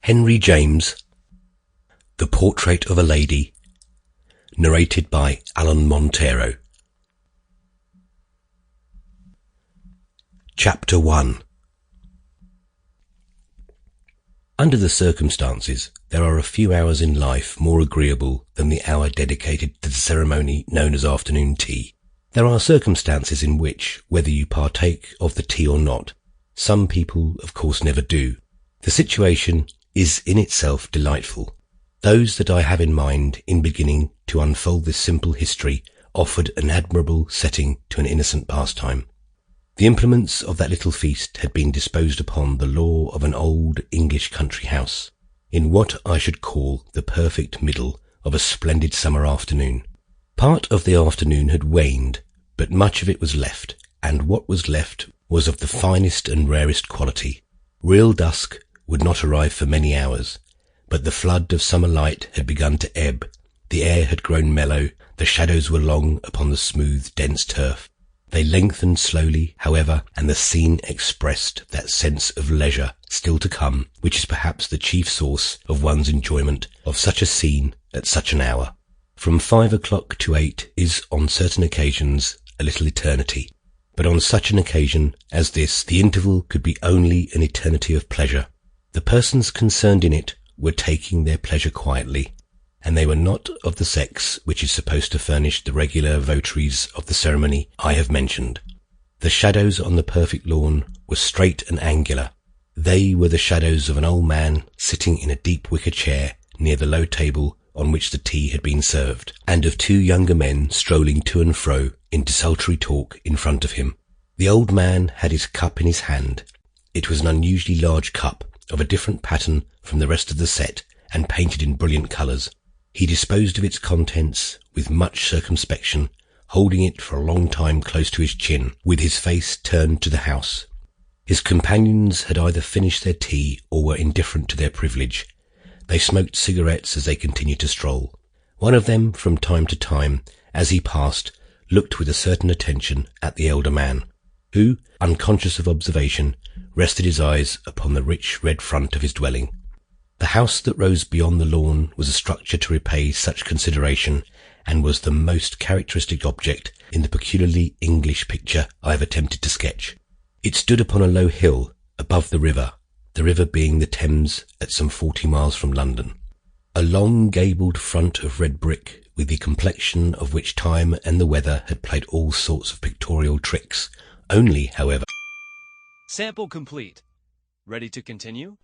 Henry James, The Portrait of a Lady, narrated by Alan Montero. Chapter 1. Under the circumstances, there are a few hours in life more agreeable than the hour dedicated to the ceremony known as afternoon tea. There are circumstances in which, whether you partake of the tea or not, some people of course never do, the situation is in itself delightful. Those that I have in mind in beginning to unfold this simple history offered an admirable setting to an innocent pastime. The implements of that little feast had been disposed upon the law of an old English country house, in what I should call the perfect middle of a splendid summer afternoon. Part of the afternoon had waned, but much of it was left, and what was left was of the finest and rarest quality. Real dusk would not arrive for many hours, but the flood of summer light had begun to ebb, the air had grown mellow, the shadows were long upon the smooth, dense turf. They lengthened slowly, however, and the scene expressed that sense of leisure still to come, which is perhaps the chief source of one's enjoyment of such a scene at such an hour. From 5 o'clock to 8 is, on certain occasions, a little eternity, but on such an occasion as this, the interval could be only an eternity of pleasure. The persons concerned in it were taking their pleasure quietly, and they were not of the sex which is supposed to furnish the regular votaries of the ceremony I have mentioned. The shadows on the perfect lawn were straight and angular. They were the shadows of an old man sitting in a deep wicker chair near the low table on which the tea had been served, and of 2 younger men strolling to and fro in desultory talk in front of him. The old man had his cup in his hand. It was an unusually large cup, of a different pattern from the rest of the set, and painted in brilliant colours. He disposed of its contents with much circumspection, holding it for a long time close to his chin, with his face turned to the house. His companions had either finished their tea or were indifferent to their privilege. They smoked cigarettes as they continued to stroll. One of them, from time to time, as he passed, looked with a certain attention at the elder man, who, unconscious of observation, rested his eyes upon the rich red front of his dwelling. The house that rose beyond the lawn was a structure to repay such consideration, and was the most characteristic object in the peculiarly English picture I have attempted to sketch. It stood upon a low hill above the river being the Thames at some 40 miles from London. A long gabled front of red brick, with the complexion of which time and the weather had played all sorts of pictorial tricks, only, however... Sample complete. Ready to continue?